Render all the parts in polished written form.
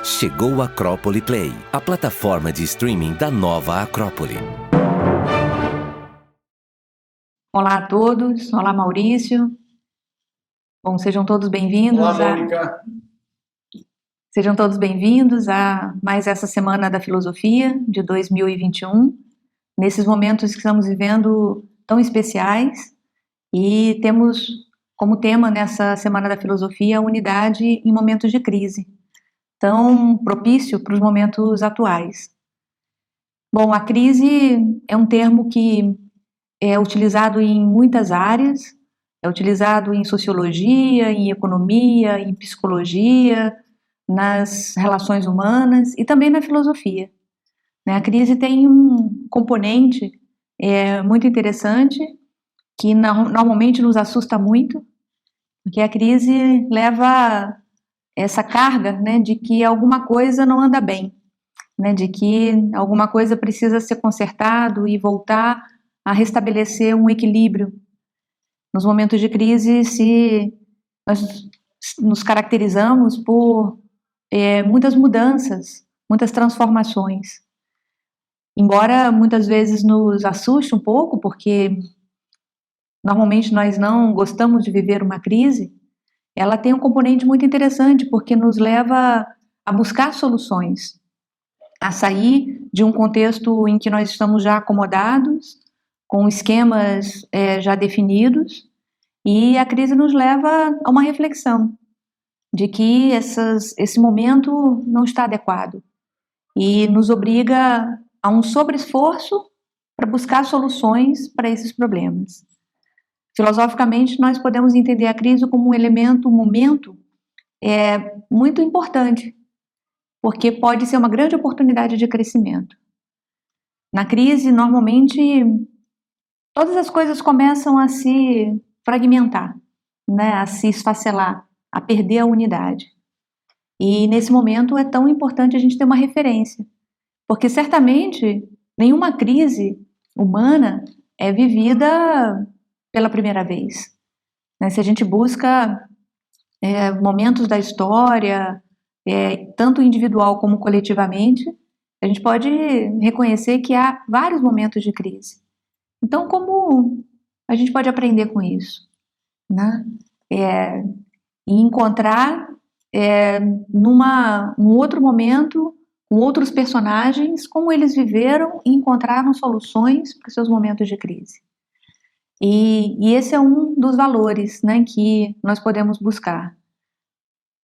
Chegou a Acrópole Play, a plataforma de streaming da nova Acrópole. Olá a todos, olá Maurício. Bom, sejam todos bem-vindos. Olá, Mônica. Sejam todos bem-vindos a mais essa Semana da Filosofia de 2021. Nesses momentos que estamos vivendo tão especiais, e temos como tema nessa Semana da Filosofia a unidade em momentos de crise, tão propício para os momentos atuais. Bom, a crise é um termo que é utilizado em muitas áreas, é utilizado em sociologia, em economia, em psicologia, nas relações humanas e também na filosofia. A crise tem um componente muito interessante que normalmente nos assusta muito, porque a crise leva essa carga, de que alguma coisa não anda bem, de que alguma coisa precisa ser consertado e voltar a restabelecer um equilíbrio. Nos momentos de crise, nós nos caracterizamos por muitas mudanças, muitas transformações. Embora muitas vezes nos assuste um pouco, porque normalmente nós não gostamos de viver uma crise, ela tem um componente muito interessante, porque nos leva a buscar soluções, a sair de um contexto em que nós estamos já acomodados, com esquemas já definidos, e a crise nos leva a uma reflexão de que esse momento não está adequado e nos obriga a um sobreesforço para buscar soluções para esses problemas. Filosoficamente, nós podemos entender a crise como um momento muito importante, porque pode ser uma grande oportunidade de crescimento. Na crise, normalmente, todas as coisas começam a se fragmentar, a se esfacelar, a perder a unidade. E nesse momento é tão importante a gente ter uma referência, porque certamente nenhuma crise humana é vivida pela primeira vez. Se a gente busca momentos da história, tanto individual como coletivamente, a gente pode reconhecer que há vários momentos de crise. Então, como a gente pode aprender com isso? E encontrar num outro momento, com outros personagens, como eles viveram e encontraram soluções para os seus momentos de crise. E esse é um dos valores que nós podemos buscar.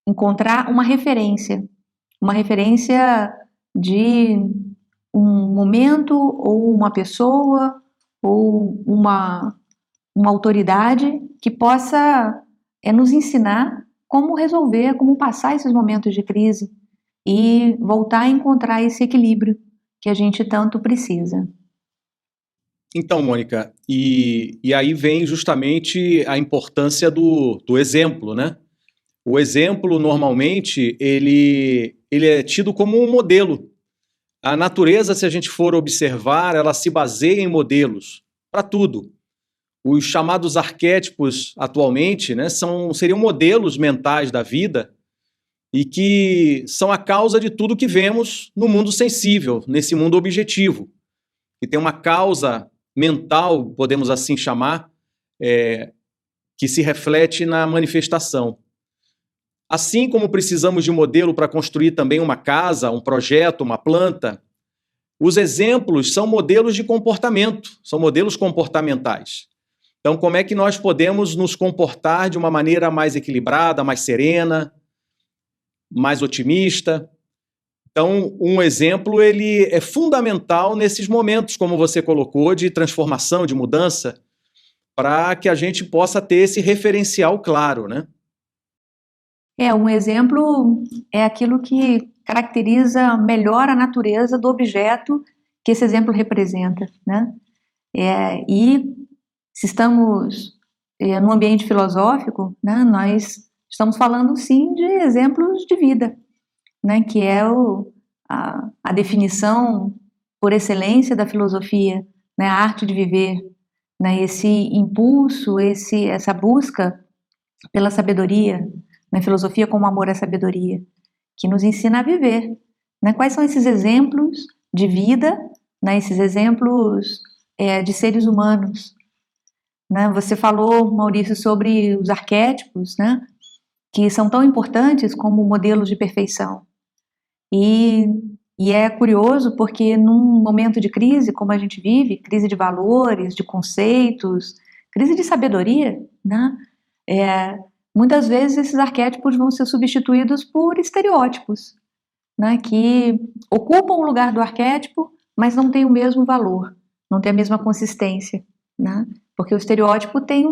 Encontrar uma referência de um momento, ou uma pessoa, ou uma autoridade que possa nos ensinar como resolver, como passar esses momentos de crise e voltar a encontrar esse equilíbrio que a gente tanto precisa. Então, Mônica, e aí vem justamente a importância do exemplo, né? O exemplo, normalmente, ele é tido como um modelo. A natureza, se a gente for observar, ela se baseia em modelos para tudo. Os chamados arquétipos, atualmente, seriam modelos mentais da vida e que são a causa de tudo que vemos no mundo sensível, nesse mundo objetivo. E tem uma causa mental, podemos assim chamar, que se reflete na manifestação. Assim como precisamos de modelo para construir também uma casa, um projeto, uma planta, os exemplos são modelos de comportamento, são modelos comportamentais. Então, como é que nós podemos nos comportar de uma maneira mais equilibrada, mais serena, mais otimista? Então, um exemplo ele é fundamental nesses momentos, como você colocou, de transformação, de mudança, para que a gente possa ter esse referencial claro, né? Um exemplo é aquilo que caracteriza melhor a natureza do objeto que esse exemplo representa, E se estamos num ambiente filosófico, nós estamos falando, sim, de exemplos de vida, que é a definição por excelência da filosofia, a arte de viver, esse impulso, essa busca pela sabedoria, filosofia como amor à sabedoria. que nos ensina a viver, né? Quais são esses exemplos de vida, né? Esses exemplos de seres humanos, né? Você falou, Maurício, sobre os arquétipos, né? Que são tão importantes como modelos de perfeição. E é curioso porque num momento de crise, como a gente vive, crise de valores, de conceitos, crise de sabedoria, né? Muitas vezes esses arquétipos vão ser substituídos por estereótipos, né? Que ocupam o lugar do arquétipo, mas não têm o mesmo valor, não têm a mesma consistência, né? Porque o estereótipo tem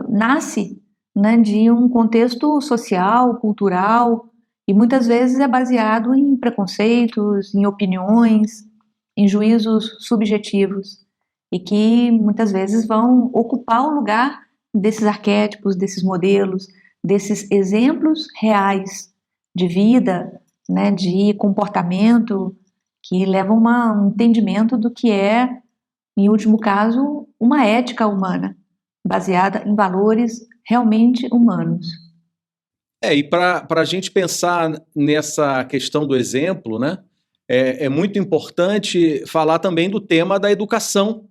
nasce, né, de um contexto social, cultural, e muitas vezes é baseado em preconceitos, em opiniões, em juízos subjetivos, e que muitas vezes vão ocupar o lugar desses arquétipos, desses modelos, desses exemplos reais de vida, né, de comportamento, que levam a um entendimento do que é, em último caso, uma ética humana, baseada em valores realmente humanos. E para a gente pensar nessa questão do exemplo, né, é muito importante falar também do tema da educação,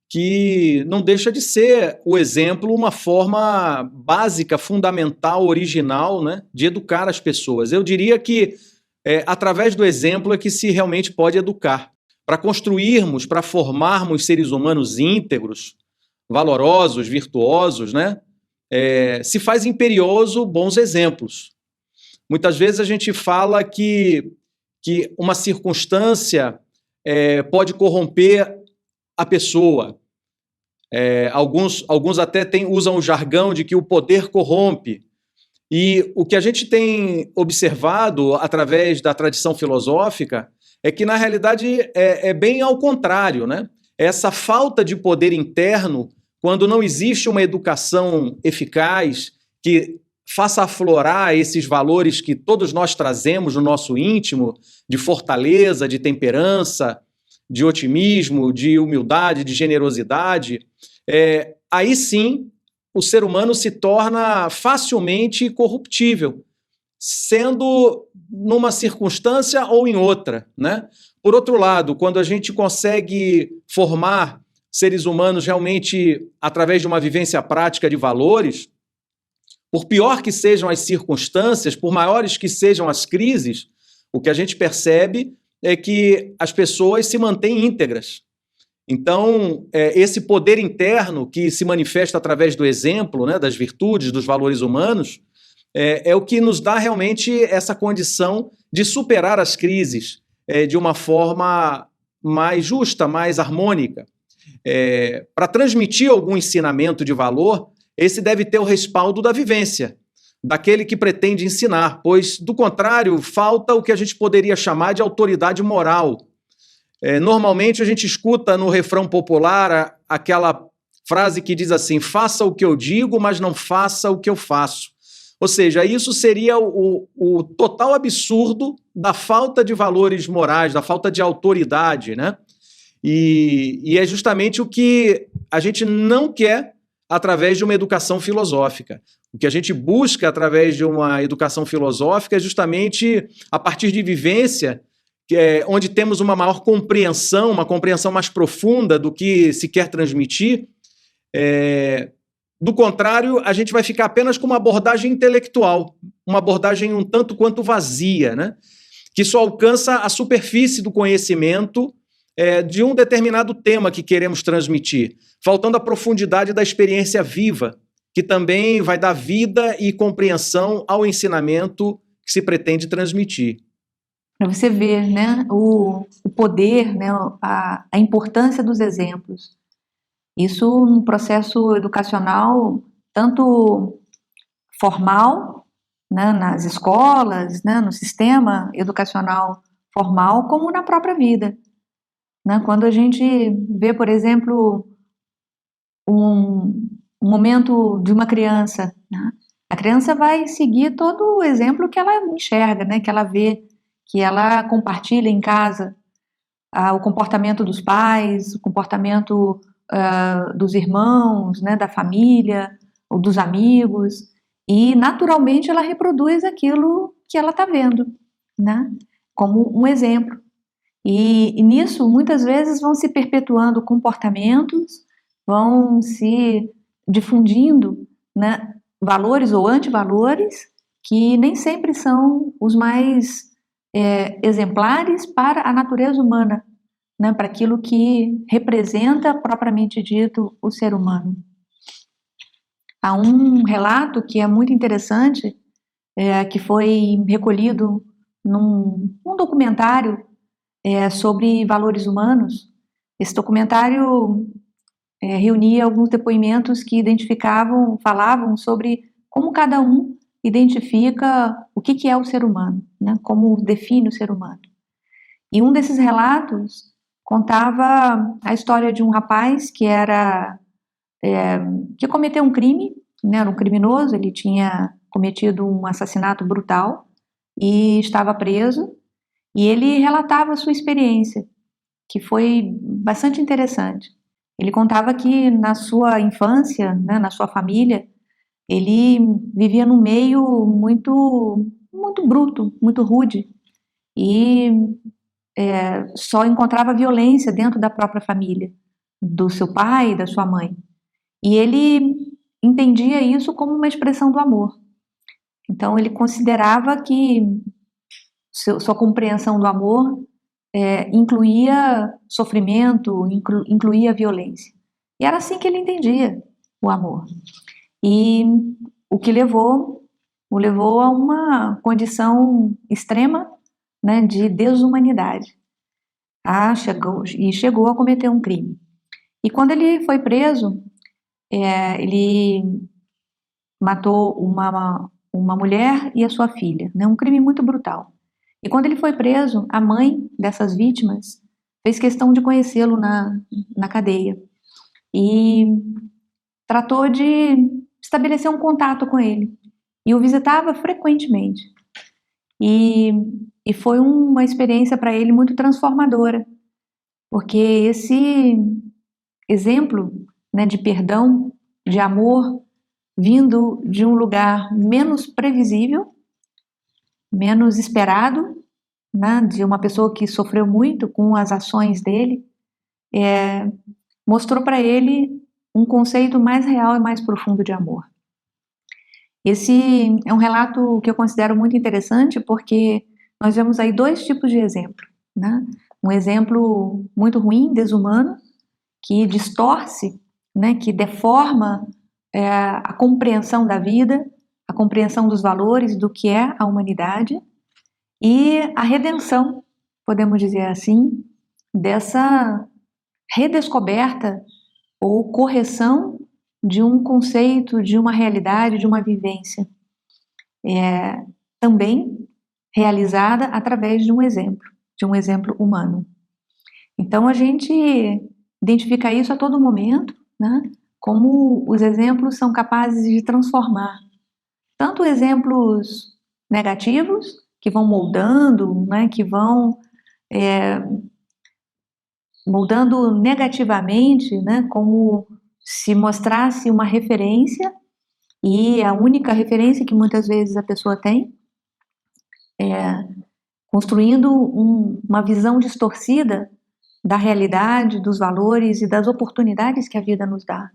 que não deixa de ser o exemplo uma forma básica, fundamental, original, né, de educar as pessoas. Eu diria que através do exemplo é que se realmente pode educar. Para construirmos, para formarmos seres humanos íntegros, valorosos, virtuosos, né, se faz imperioso bons exemplos. Muitas vezes a gente fala que uma circunstância pode corromper a pessoa. Alguns até usam o jargão de que o poder corrompe. E o que a gente tem observado através da tradição filosófica é que, na realidade, é bem ao contrário, né? Essa falta de poder interno, quando não existe uma educação eficaz que faça aflorar esses valores que todos nós trazemos no nosso íntimo, de fortaleza, de temperança, de otimismo, de humildade, de generosidade, aí sim o ser humano se torna facilmente corruptível, sendo numa circunstância ou em outra, né? Por outro lado, quando a gente consegue formar seres humanos realmente através de uma vivência prática de valores, por pior que sejam as circunstâncias, por maiores que sejam as crises, o que a gente percebe é que as pessoas se mantêm íntegras. Então, esse poder interno que se manifesta através do exemplo, né, das virtudes, dos valores humanos, é o que nos dá realmente essa condição de superar as crises de uma forma mais justa, mais harmônica. Para transmitir algum ensinamento de valor, esse deve ter o respaldo da vivência, daquele que pretende ensinar, pois, do contrário, falta o que a gente poderia chamar de autoridade moral. Normalmente a gente escuta no refrão popular aquela frase que diz assim: faça o que eu digo, mas não faça o que eu faço. Ou seja, isso seria o total absurdo da falta de valores morais, da falta de autoridade, né? E é justamente o que a gente não quer através de uma educação filosófica. O que a gente busca através de uma educação filosófica é justamente a partir de vivência, onde temos uma maior compreensão, uma compreensão mais profunda do que se quer transmitir. Do contrário, a gente vai ficar apenas com uma abordagem intelectual, uma abordagem um tanto quanto vazia, né? Que só alcança a superfície do conhecimento de um determinado tema que queremos transmitir, faltando a profundidade da experiência viva, que também vai dar vida e compreensão ao ensinamento que se pretende transmitir. Para você ver, né, o poder, né, a importância dos exemplos. Isso num processo educacional tanto formal, né, nas escolas, né, no sistema educacional formal, como na própria vida. Né? Quando a gente vê, por exemplo, um momento de uma criança, né? A criança vai seguir todo o exemplo que ela enxerga, né? Que ela vê, que ela compartilha em casa, o comportamento dos pais, o comportamento dos irmãos, né? Da família, ou dos amigos, e naturalmente ela reproduz aquilo que ela está vendo, né? Como um exemplo. E nisso, muitas vezes, vão se perpetuando comportamentos, vão se difundindo, né, valores ou antivalores que nem sempre são os mais exemplares para a natureza humana, né, para aquilo que representa, propriamente dito, o ser humano. Há um relato que é muito interessante, que foi recolhido num documentário sobre valores humanos. Esse documentário reunia alguns depoimentos que falavam sobre como cada um identifica o que é o ser humano, né? Como define o ser humano. E um desses relatos contava a história de um rapaz que cometeu um crime, né? Era um criminoso, ele tinha cometido um assassinato brutal e estava preso. E ele relatava a sua experiência, que foi bastante interessante. Ele contava que na sua infância, né, na sua família, ele vivia num meio muito, muito bruto, muito rude, e só encontrava violência dentro da própria família, do seu pai e da sua mãe. E ele entendia isso como uma expressão do amor. Então ele considerava que sua compreensão do amor incluía sofrimento, incluía violência. E era assim que ele entendia o amor. E o que o levou a uma condição extrema, né, de desumanidade. Chegou a cometer um crime. E quando ele foi preso, ele matou uma mulher e a sua filha, né, um crime muito brutal. E quando ele foi preso, a mãe dessas vítimas fez questão de conhecê-lo na cadeia e tratou de estabelecer um contato com ele e o visitava frequentemente. E foi uma experiência para ele muito transformadora, porque esse exemplo, né, de perdão, de amor, vindo de um lugar menos previsível, menos esperado, né, de uma pessoa que sofreu muito com as ações dele, mostrou para ele um conceito mais real e mais profundo de amor. Esse é um relato que eu considero muito interessante porque nós vemos aí dois tipos de exemplo, né? Um exemplo muito ruim, desumano, que distorce, né, que deforma a compreensão da vida, a compreensão dos valores, do que é a humanidade, e a redenção, podemos dizer assim, dessa redescoberta ou correção de um conceito, de uma realidade, de uma vivência, também realizada através de um exemplo humano. Então a gente identifica isso a todo momento, né, como os exemplos são capazes de transformar tanto exemplos negativos, que vão moldando, né, que vão moldando negativamente, né, como se mostrasse uma referência, e a única referência que muitas vezes a pessoa tem, construindo uma visão distorcida da realidade, dos valores e das oportunidades que a vida nos dá.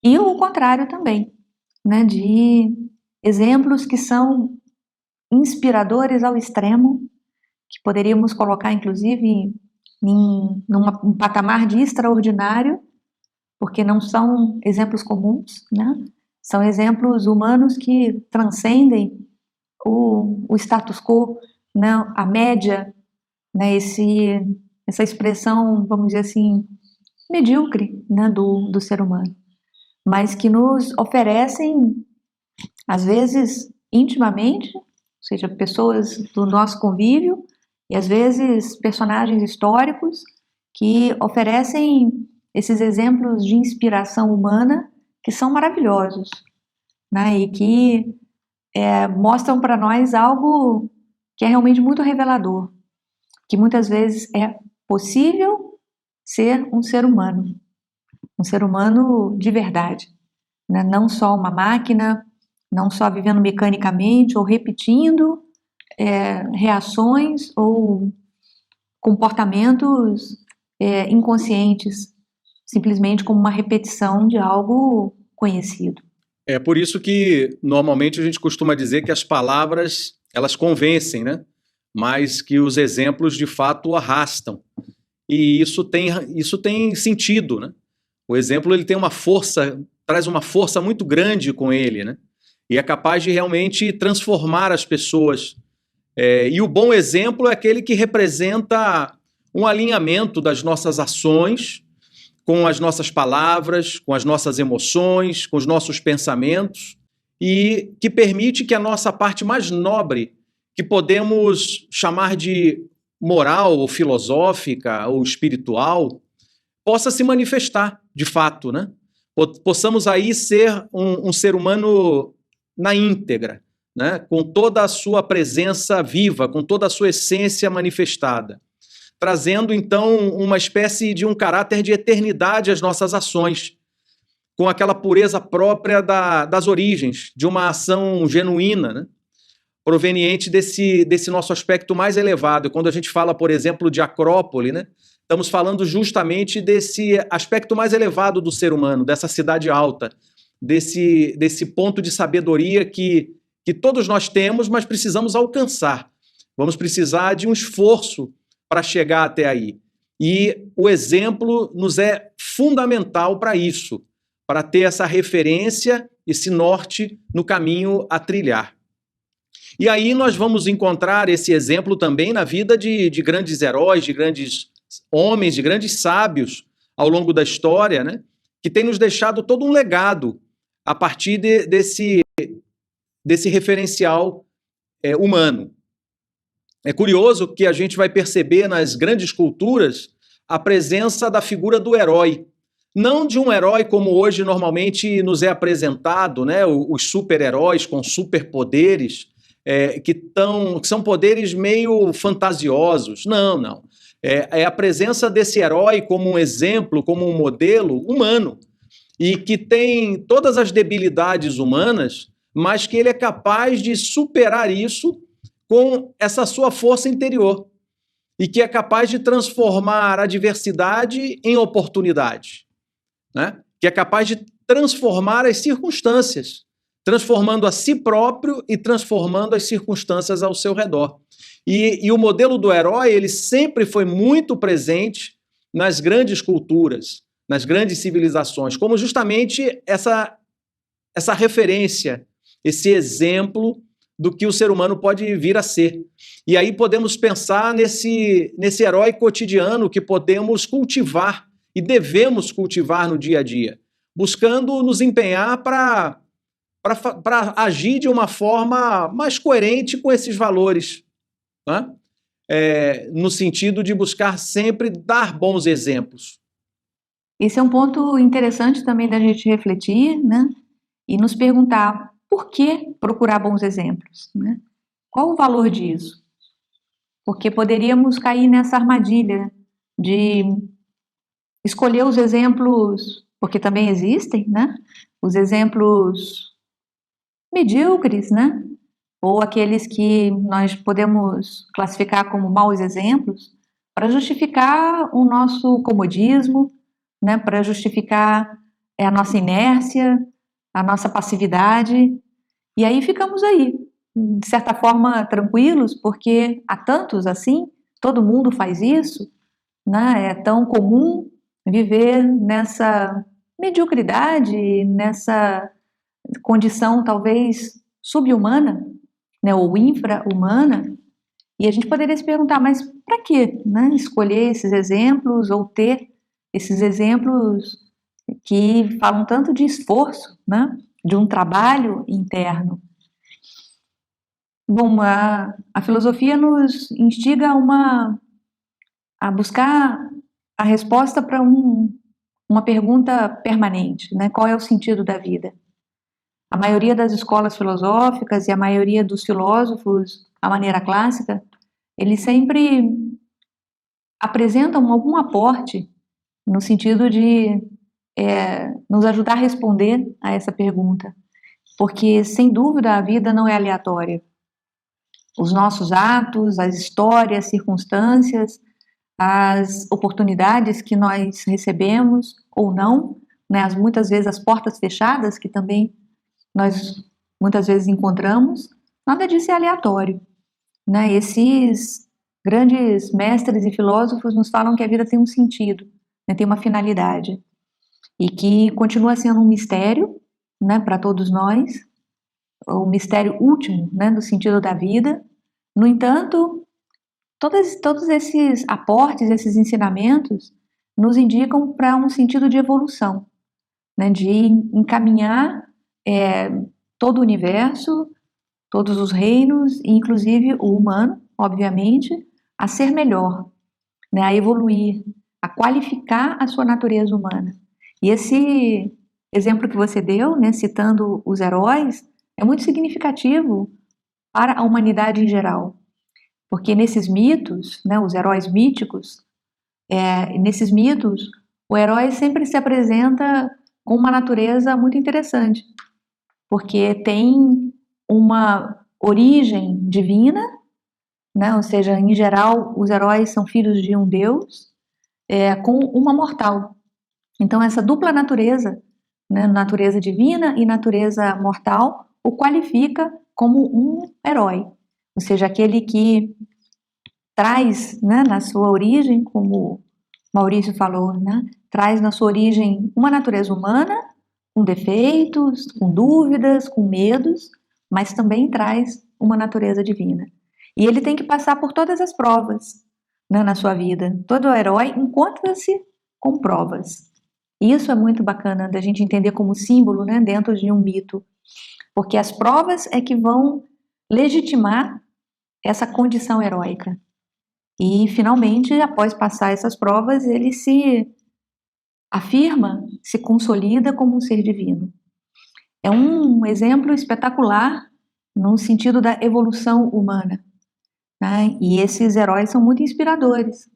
E o contrário também, né, de exemplos que são inspiradores ao extremo, que poderíamos colocar, inclusive, num patamar de extraordinário, porque não são exemplos comuns, né? São exemplos humanos que transcendem o status quo, né? A média, né? Essa expressão, vamos dizer assim, medíocre, né? do ser humano, mas que nos oferecem, às vezes, intimamente, ou seja, pessoas do nosso convívio, e às vezes personagens históricos que oferecem esses exemplos de inspiração humana que são maravilhosos, né? E que mostram para nós algo que é realmente muito revelador, que muitas vezes é possível ser um ser humano de verdade, né? Não só uma máquina, não só vivendo mecanicamente ou repetindo reações ou comportamentos inconscientes, simplesmente como uma repetição de algo conhecido. É por isso que normalmente a gente costuma dizer que as palavras elas convencem, né? Mas que os exemplos de fato arrastam. E isso tem sentido, né? O exemplo ele tem uma força, traz uma força muito grande com ele, né? E é capaz de realmente transformar as pessoas. E o bom exemplo é aquele que representa um alinhamento das nossas ações com as nossas palavras, com as nossas emoções, com os nossos pensamentos, e que permite que a nossa parte mais nobre, que podemos chamar de moral ou filosófica ou espiritual, possa se manifestar de fato, né? Possamos aí ser um ser humano na íntegra, né? Com toda a sua presença viva, com toda a sua essência manifestada, trazendo então uma espécie de um caráter de eternidade às nossas ações, com aquela pureza própria das origens, de uma ação genuína, né? Proveniente desse nosso aspecto mais elevado. Quando a gente fala, por exemplo, de acrópole, né? Estamos falando justamente desse aspecto mais elevado do ser humano, dessa cidade alta, desse ponto de sabedoria que todos nós temos, mas precisamos alcançar. Vamos precisar de um esforço para chegar até aí. E o exemplo nos é fundamental para isso, para ter essa referência, esse norte no caminho a trilhar. E aí nós vamos encontrar esse exemplo também na vida de grandes heróis, de grandes homens, de grandes sábios ao longo da história, né? Que tem nos deixado todo um legado a partir desse referencial humano. É curioso que a gente vai perceber nas grandes culturas a presença da figura do herói. Não de um herói como hoje normalmente nos é apresentado, né? Os super-heróis com superpoderes, que são poderes meio fantasiosos. Não. É a presença desse herói como um exemplo, como um modelo humano, e que tem todas as debilidades humanas, mas que ele é capaz de superar isso com essa sua força interior, e que é capaz de transformar a adversidade em oportunidade, né? Que é capaz de transformar as circunstâncias, transformando a si próprio e transformando as circunstâncias ao seu redor. E o modelo do herói, ele sempre foi muito presente nas grandes culturas, nas grandes civilizações, como justamente essa referência, esse exemplo do que o ser humano pode vir a ser. E aí podemos pensar nesse herói cotidiano que podemos cultivar e devemos cultivar no dia a dia, buscando nos empenhar para agir de uma forma mais coerente com esses valores, né? No sentido de buscar sempre dar bons exemplos. Esse é um ponto interessante também da gente refletir, né? E nos perguntar por que procurar bons exemplos, né? Qual o valor disso? Porque poderíamos cair nessa armadilha de escolher os exemplos, porque também existem, né? Os exemplos medíocres, né? Ou aqueles que nós podemos classificar como maus exemplos, para justificar o nosso comodismo, né? Para justificar a nossa inércia, a nossa passividade. E aí ficamos aí, de certa forma, tranquilos, porque há tantos assim, todo mundo faz isso, né? É tão comum viver nessa mediocridade, nessa condição talvez subhumana, né? Ou infra-humana. E a gente poderia se perguntar, mas para quê, né? Escolher esses exemplos ou ter esses exemplos que falam tanto de esforço, né? De um trabalho interno. Bom, a filosofia nos instiga a buscar a resposta para uma pergunta permanente, né? Qual é o sentido da vida? A maioria das escolas filosóficas e a maioria dos filósofos, a maneira clássica, eles sempre apresentam algum aporte no sentido de nos ajudar a responder a essa pergunta. Porque, sem dúvida, a vida não é aleatória. os nossos atos, as histórias, circunstâncias, as oportunidades que nós recebemos ou não, né? Muitas vezes as portas fechadas que também nós muitas vezes encontramos, nada disso é aleatório, né? Esses grandes mestres e filósofos nos falam que a vida tem um sentido, né? Tem uma finalidade e que continua sendo um mistério, né, para todos nós, o mistério último, né, do sentido da vida. No entanto, todos esses aportes, esses ensinamentos, nos indicam para um sentido de evolução, né, de encaminhar todo o universo, todos os reinos, inclusive o humano, obviamente, a ser melhor, né, a evoluir, a qualificar a sua natureza humana. E esse exemplo que você deu, né, citando os heróis, é muito significativo para a humanidade em geral. Porque nesses mitos, né, os heróis míticos, nesses mitos, o herói sempre se apresenta com uma natureza muito interessante, porque tem uma origem divina, né, ou seja, em geral, os heróis são filhos de um deus, com uma mortal. Então, essa dupla natureza, né, natureza divina e natureza mortal, o qualifica como um herói, ou seja, aquele que traz, né, na sua origem, como Maurício falou, né, traz na sua origem uma natureza humana, com defeitos, com dúvidas, com medos, mas também traz uma natureza divina. E ele tem que passar por todas as provas, né, na sua vida. Todo herói encontra-se com provas. Isso é muito bacana da gente entender como símbolo, né, dentro de um mito, porque as provas é que vão legitimar essa condição heróica. E, finalmente, após passar essas provas, ele se afirma, se consolida como um ser divino. É um exemplo espetacular no sentido da evolução humana, né? E esses heróis são muito inspiradores,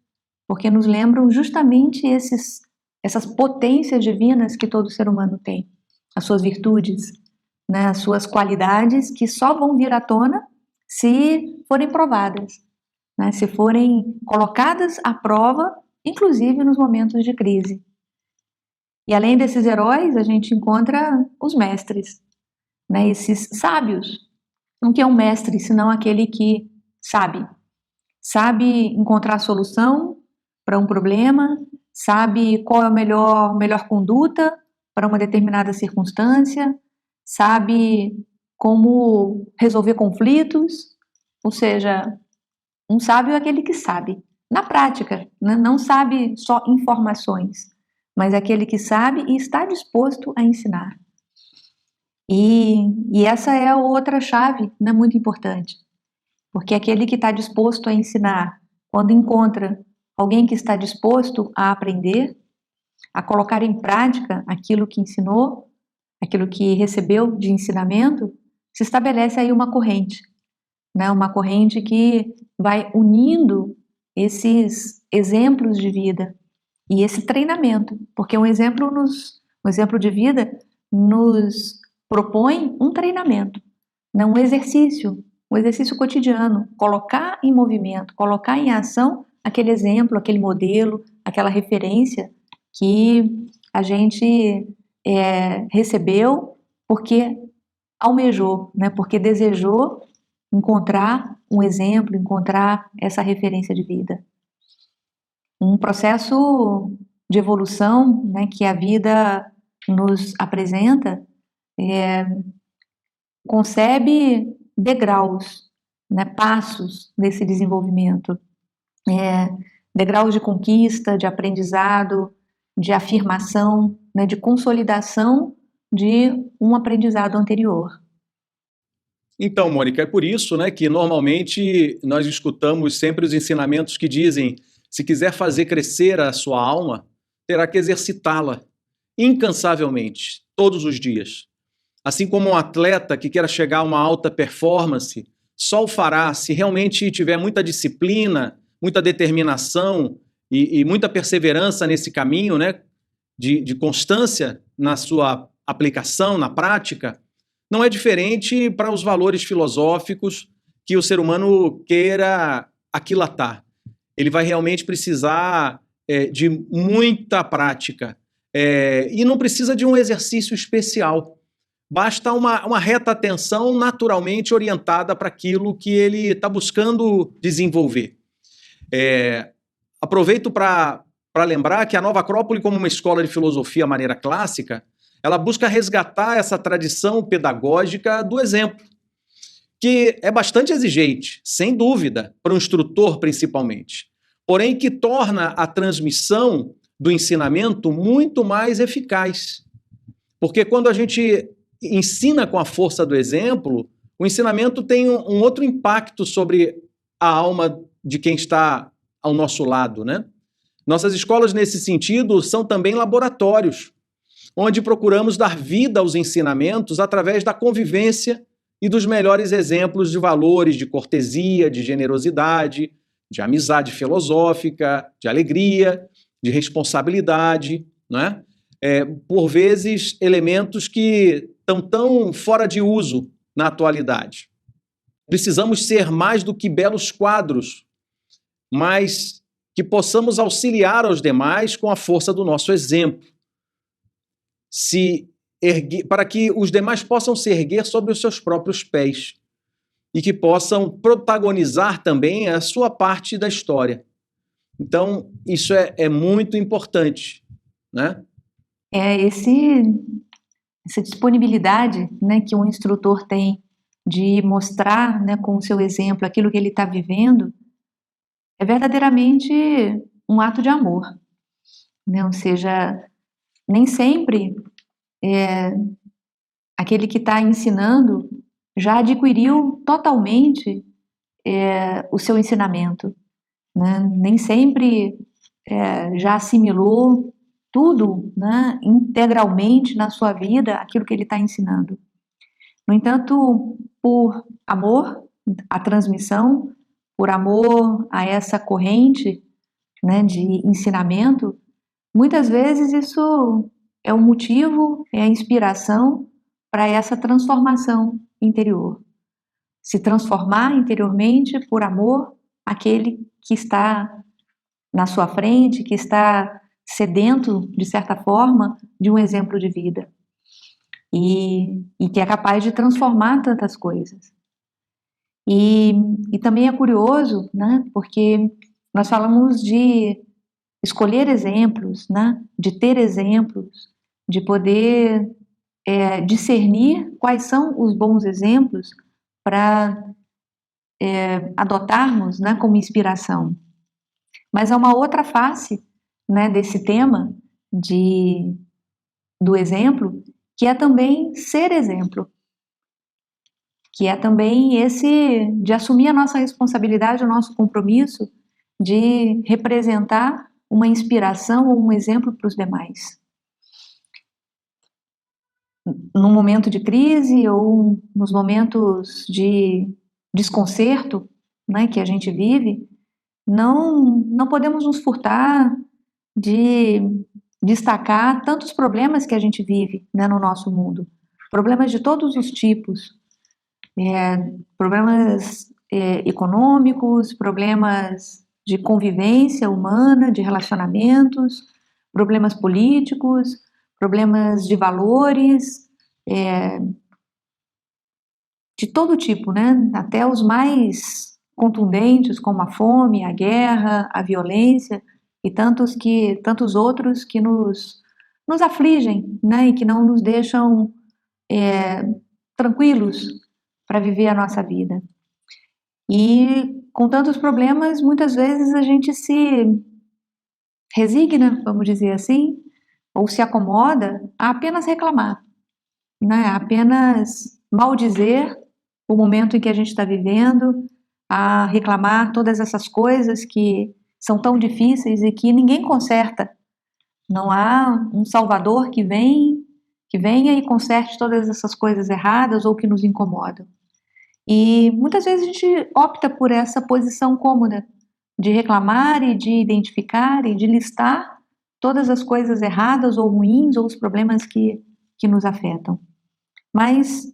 porque nos lembram justamente essas potências divinas que todo ser humano tem, as suas virtudes, né? As suas qualidades que só vão vir à tona se forem provadas, né, se forem colocadas à prova, inclusive nos momentos de crise. E além desses heróis, a gente encontra os mestres, né, esses sábios. O que é um mestre, senão aquele que sabe encontrar a solução para um problema, sabe qual é a melhor conduta para uma determinada circunstância, sabe como resolver conflitos, ou seja, um sábio é aquele que sabe, na prática, né? Não sabe só informações, mas é aquele que sabe e está disposto a ensinar. E essa é a outra chave, né, muito importante, porque aquele que está disposto a ensinar, quando encontra alguém que está disposto a aprender, a colocar em prática aquilo que ensinou, aquilo que recebeu de ensinamento, se estabelece aí uma corrente, né, uma corrente que vai unindo esses exemplos de vida e esse treinamento, porque um exemplo de vida nos propõe um treinamento, né, um exercício cotidiano, colocar em movimento, colocar em ação aquele exemplo, aquele modelo, aquela referência que a gente recebeu porque almejou, né, porque desejou encontrar um exemplo, encontrar essa referência de vida. Um processo de evolução, né, que a vida nos apresenta, concebe degraus, né, passos desse desenvolvimento, degraus de conquista, de aprendizado, de afirmação, né, de consolidação de um aprendizado anterior. Então, Mônica, é por isso, né, que normalmente nós escutamos sempre os ensinamentos que dizem: se quiser fazer crescer a sua alma, terá que exercitá-la incansavelmente, todos os dias. Assim como um atleta que queira chegar a uma alta performance, só o fará se realmente tiver muita disciplina, muita determinação e muita perseverança nesse caminho, né, de constância na sua aplicação, na prática. Não é diferente para os valores filosóficos que o ser humano queira aquilatar. Ele vai realmente precisar de muita prática. E não precisa de um exercício especial. Basta uma reta atenção naturalmente orientada para aquilo que ele está buscando desenvolver. Aproveito para lembrar que a Nova Acrópole, como uma escola de filosofia à maneira clássica, ela busca resgatar essa tradição pedagógica do exemplo, que é bastante exigente, sem dúvida, para o instrutor principalmente, porém que torna a transmissão do ensinamento muito mais eficaz. Porque quando a gente ensina com a força do exemplo, o ensinamento tem um outro impacto sobre a alma de quem está ao nosso lado, né? Nossas escolas, nesse sentido, são também laboratórios, onde procuramos dar vida aos ensinamentos através da convivência e dos melhores exemplos de valores de cortesia, de generosidade, de amizade filosófica, de alegria, de responsabilidade, né? Por vezes, elementos que estão tão fora de uso na atualidade. Precisamos ser mais do que belos quadros, mas que possamos auxiliar aos demais com a força do nosso exemplo, para que os demais possam se erguer sobre os seus próprios pés e que possam protagonizar também a sua parte da história. Então, isso é muito importante, né? Essa disponibilidade, né, que o instrutor tem de mostrar, né, com o seu exemplo aquilo que ele está vivendo, é verdadeiramente um ato de amor, né? Ou seja, nem sempre aquele que está ensinando já adquiriu totalmente o seu ensinamento, né? Nem sempre já assimilou tudo, né, integralmente na sua vida aquilo que ele está ensinando. No entanto, por amor à transmissão, por amor a essa corrente, né, de ensinamento, muitas vezes isso é o motivo, é a inspiração para essa transformação interior. Se transformar interiormente por amor àquele que está na sua frente, que está sedento, de certa forma, de um exemplo de vida. E que é capaz de transformar tantas coisas. E também é curioso, né, porque nós falamos de escolher exemplos, né, de ter exemplos, de poder discernir quais são os bons exemplos para adotarmos, né, como inspiração. Mas há uma outra face, né, desse tema do exemplo, que é também ser exemplo, que é também esse de assumir a nossa responsabilidade, o nosso compromisso de representar uma inspiração ou um exemplo para os demais. Num momento de crise ou nos momentos de desconcerto, né, que a gente vive, não podemos nos furtar de destacar tantos problemas que a gente vive, né, no nosso mundo. Problemas de todos os tipos. Problemas econômicos, problemas de convivência humana, de relacionamentos, problemas políticos, problemas de valores, de todo tipo, né? Até os mais contundentes, como a fome, a guerra, a violência e tantos outros que nos afligem, né? E que não nos deixam tranquilos para viver a nossa vida. E com tantos problemas, muitas vezes a gente se resigna, vamos dizer assim, ou se acomoda a apenas reclamar, né? A apenas maldizer o momento em que a gente está vivendo, a reclamar todas essas coisas que são tão difíceis e que ninguém conserta. Não há um Salvador que venha e conserte todas essas coisas erradas ou que nos incomodam. E muitas vezes a gente opta por essa posição cômoda de reclamar e de identificar e de listar todas as coisas erradas ou ruins ou os problemas que nos afetam. Mas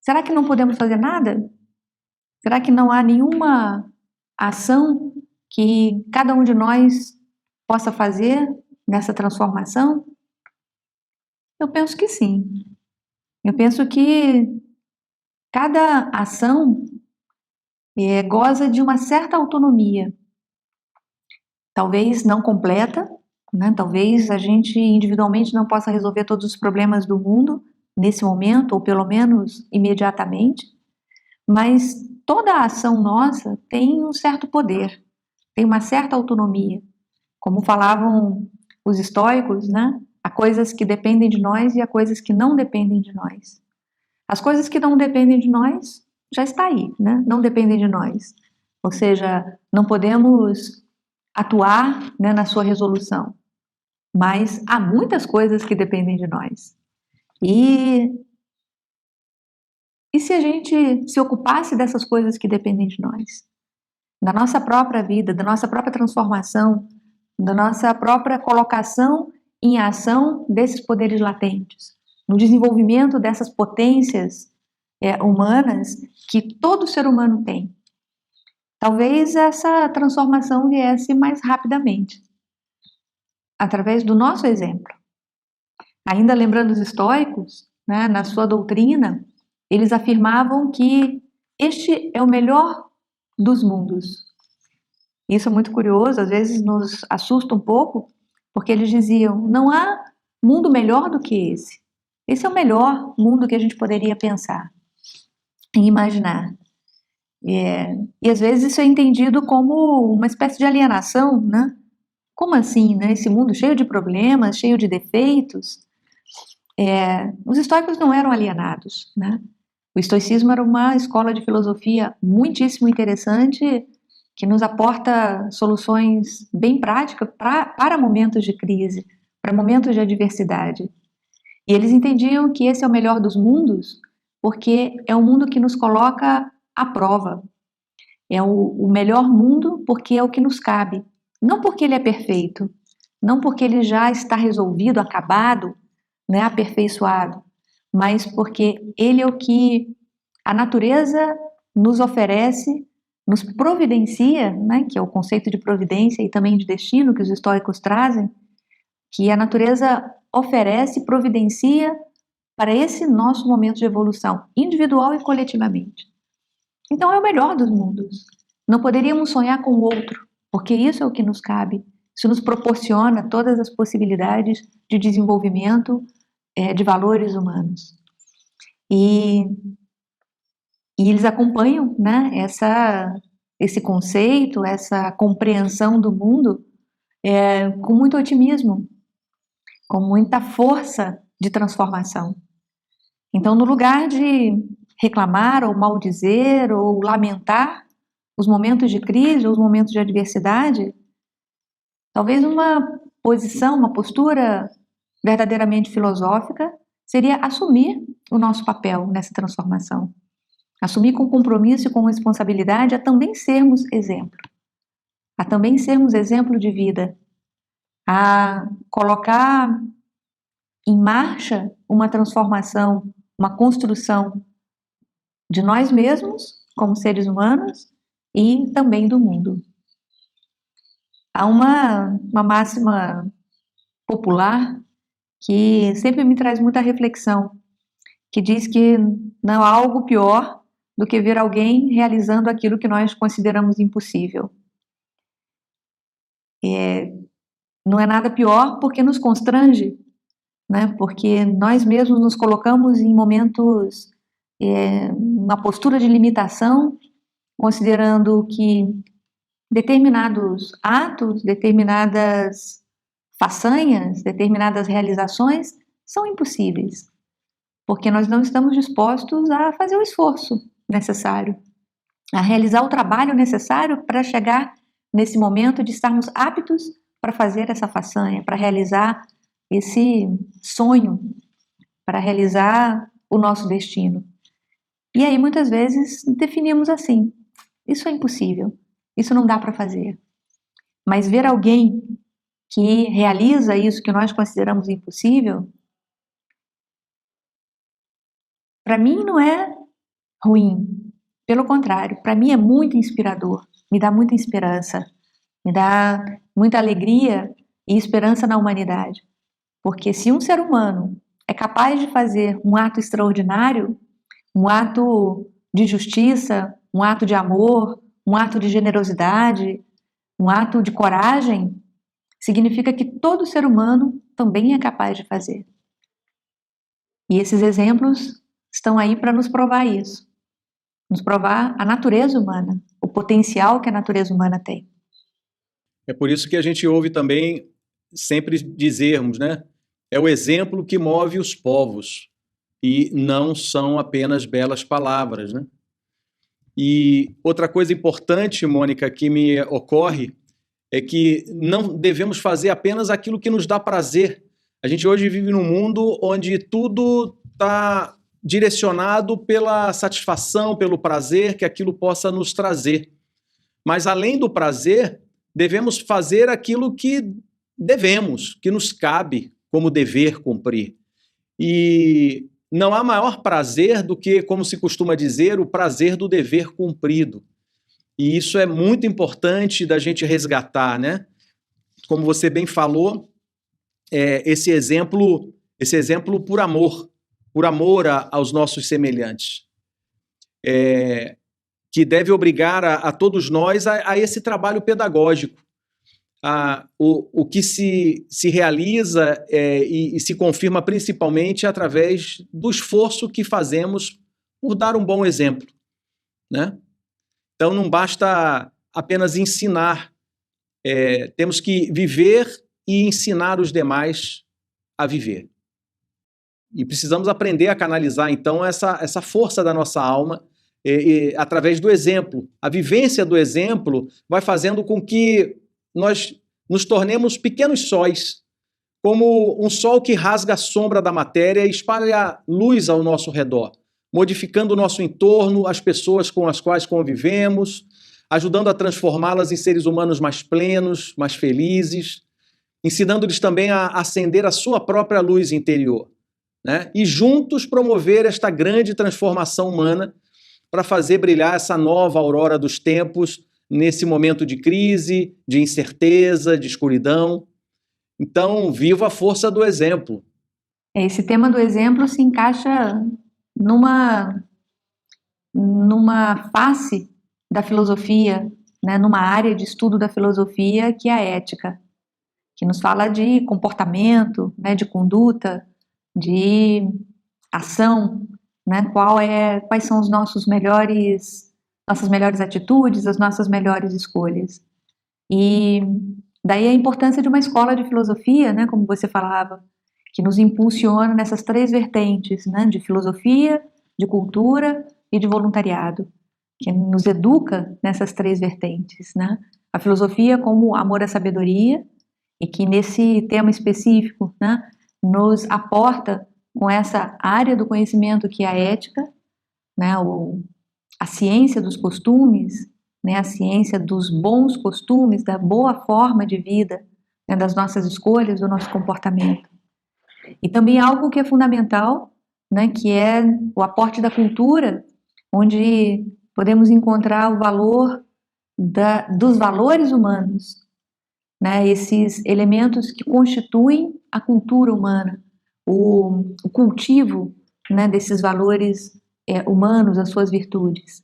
será que não podemos fazer nada? Será que não há nenhuma ação que cada um de nós possa fazer nessa transformação? Eu penso que sim. Eu penso que cada ação goza de uma certa autonomia, talvez não completa, né? Talvez a gente individualmente não possa resolver todos os problemas do mundo nesse momento, ou pelo menos imediatamente, mas toda a ação nossa tem um certo poder, tem uma certa autonomia. Como falavam os estoicos, né? Há coisas que dependem de nós e há coisas que não dependem de nós. As coisas que não dependem de nós já está aí, né? Não dependem de nós. Ou seja, não podemos atuar, né, na sua resolução. Mas há muitas coisas que dependem de nós. E se a gente se ocupasse dessas coisas que dependem de nós? Da nossa própria vida, da nossa própria transformação, da nossa própria colocação em ação desses poderes latentes, no desenvolvimento dessas potências humanas que todo ser humano tem. Talvez essa transformação viesse mais rapidamente, através do nosso exemplo. Ainda lembrando os estoicos, né, na sua doutrina, eles afirmavam que este é o melhor dos mundos. Isso é muito curioso, às vezes nos assusta um pouco, porque eles diziam, não há mundo melhor do que esse. Esse é o melhor mundo que a gente poderia pensar e imaginar. E às vezes isso é entendido como uma espécie de alienação, né? Como assim, né? Esse mundo cheio de problemas, cheio de defeitos. Os estoicos não eram alienados, né? O estoicismo era uma escola de filosofia muitíssimo interessante, que nos aporta soluções bem práticas para momentos de crise, para momentos de adversidade. E eles entendiam que esse é o melhor dos mundos, porque é um mundo que nos coloca à prova. É o melhor mundo porque é o que nos cabe. Não porque ele é perfeito, não porque ele já está resolvido, acabado, né, aperfeiçoado, mas porque ele é o que a natureza nos oferece, nos providencia, né, que é o conceito de providência e também de destino que os estoicos trazem, que a natureza oferece, providencia para esse nosso momento de evolução, individual e coletivamente. Então é o melhor dos mundos. Não poderíamos sonhar com o outro, porque isso é o que nos cabe. Isso nos proporciona todas as possibilidades de desenvolvimento de valores humanos. E eles acompanham, né, esse conceito, essa compreensão do mundo com muito otimismo, com muita força de transformação. Então, no lugar de reclamar ou maldizer ou lamentar os momentos de crise ou os momentos de adversidade, talvez uma posição, uma postura verdadeiramente filosófica seria assumir o nosso papel nessa transformação. Assumir com compromisso e com responsabilidade a também sermos exemplo. A também sermos exemplo de vida. A colocar em marcha uma transformação, uma construção de nós mesmos, como seres humanos, e também do mundo. Há uma máxima popular que sempre me traz muita reflexão, que diz que não há algo pior do que ver alguém realizando aquilo que nós consideramos impossível. Não é nada pior porque nos constrange, né? Porque nós mesmos nos colocamos em momentos, uma postura de limitação, considerando que determinados atos, determinadas façanhas, determinadas realizações são impossíveis, porque nós não estamos dispostos a fazer o esforço necessário, a realizar o trabalho necessário para chegar nesse momento de estarmos aptos para fazer essa façanha, para realizar esse sonho, para realizar o nosso destino. E aí muitas vezes definimos assim, isso é impossível, isso não dá para fazer. Mas ver alguém que realiza isso que nós consideramos impossível, para mim não é ruim, Pelo contrário, para mim é muito inspirador, me dá muita esperança, me dá muita alegria e esperança na humanidade. Porque se um ser humano é capaz de fazer um ato extraordinário, um ato de justiça, um ato de amor, um ato de generosidade, um ato de coragem, significa que todo ser humano também é capaz de fazer. E esses exemplos estão aí para nos provar isso, nos provar a natureza humana, o potencial que a natureza humana tem. É por isso que a gente ouve também sempre dizermos, né? É o exemplo que move os povos e não são apenas belas palavras, né? E outra coisa importante, Mônica, que me ocorre é que não devemos fazer apenas aquilo que nos dá prazer. A gente hoje vive num mundo onde tudo está direcionado pela satisfação, pelo prazer que aquilo possa nos trazer. Mas além do prazer, devemos fazer aquilo que devemos, que nos cabe como dever cumprir. E não há maior prazer do que, como se costuma dizer, o prazer do dever cumprido. E isso é muito importante da gente resgatar, né? Como você bem falou, esse exemplo por amor aos nossos semelhantes, que deve obrigar a todos nós a esse trabalho pedagógico. O que se realiza e se confirma principalmente através do esforço que fazemos por dar um bom exemplo, né? Então não basta apenas ensinar, temos que viver e ensinar os demais a viver. E precisamos aprender a canalizar então essa força da nossa alma através do exemplo. A vivência do exemplo vai fazendo com que nós nos tornemos pequenos sóis, como um sol que rasga a sombra da matéria e espalha luz ao nosso redor, modificando o nosso entorno, as pessoas com as quais convivemos, ajudando a transformá-las em seres humanos mais plenos, mais felizes, ensinando-lhes também a acender a sua própria luz interior, né? E juntos promover esta grande transformação humana para fazer brilhar essa nova aurora dos tempos nesse momento de crise, de incerteza, de escuridão. Então, viva a força do exemplo. Esse tema do exemplo se encaixa numa face da filosofia, né, numa área de estudo da filosofia que é a ética, que nos fala de comportamento, né, de conduta, de ação, né, quais são os nossas melhores atitudes, as nossas melhores escolhas. E daí a importância de uma escola de filosofia, né, como você falava, que nos impulsiona nessas três vertentes, né, de filosofia, de cultura e de voluntariado, que nos educa nessas três vertentes, né? A filosofia como amor à sabedoria, e que nesse tema específico, né, nos aporta com essa área do conhecimento que é a ética, né, a ciência dos costumes, né, a ciência dos bons costumes, da boa forma de vida, né, das nossas escolhas, do nosso comportamento. E também algo que é fundamental, né, que é o aporte da cultura, onde podemos encontrar o valor dos valores humanos, né, esses elementos que constituem a cultura humana, o cultivo, né, desses valores humanos, as suas virtudes.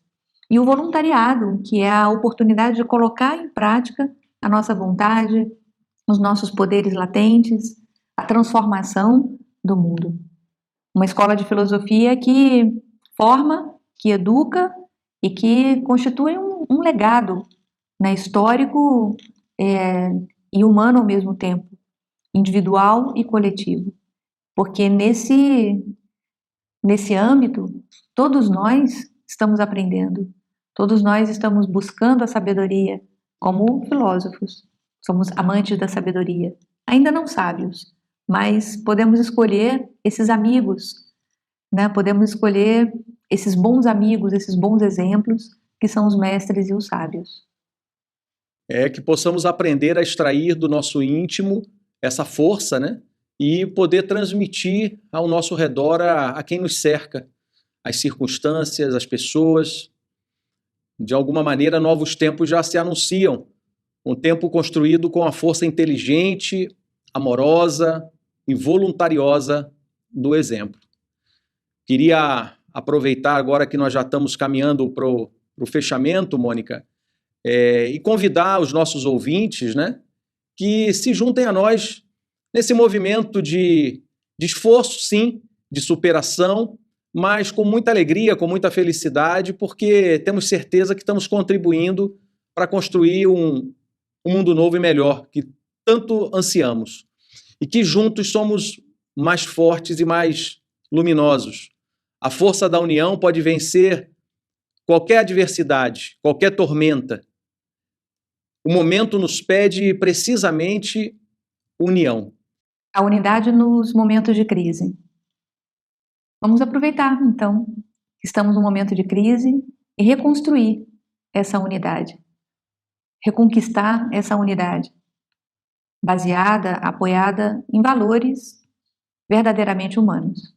E o voluntariado, que é a oportunidade de colocar em prática a nossa vontade, os nossos poderes latentes, a transformação do mundo. Uma escola de filosofia que forma, que educa e que constitui um legado, né, histórico e humano ao mesmo tempo, individual e coletivo. Porque nesse âmbito, todos nós estamos aprendendo, todos nós estamos buscando a sabedoria como filósofos, somos amantes da sabedoria, ainda não sábios, mas podemos escolher esses amigos, né? Podemos escolher esses bons amigos, esses bons exemplos, que são os mestres e os sábios. Que possamos aprender a extrair do nosso íntimo essa força, né? E poder transmitir ao nosso redor a quem nos cerca, as circunstâncias, as pessoas, De alguma maneira, novos tempos já se anunciam. Um tempo construído com a força inteligente, amorosa e voluntariosa do exemplo. Queria aproveitar agora que nós já estamos caminhando para o fechamento, Mônica, e convidar os nossos ouvintes, né, que se juntem a nós nesse movimento de esforço, sim, de superação, mas com muita alegria, com muita felicidade, porque temos certeza que estamos contribuindo para construir um mundo novo e melhor, que tanto ansiamos. E que juntos somos mais fortes e mais luminosos. A força da união pode vencer qualquer adversidade, qualquer tormenta. O momento nos pede precisamente união. A unidade nos momentos de crise. Vamos aproveitar, então, que estamos num momento de crise e reconstruir essa unidade. Reconquistar essa unidade, baseada, apoiada em valores verdadeiramente humanos.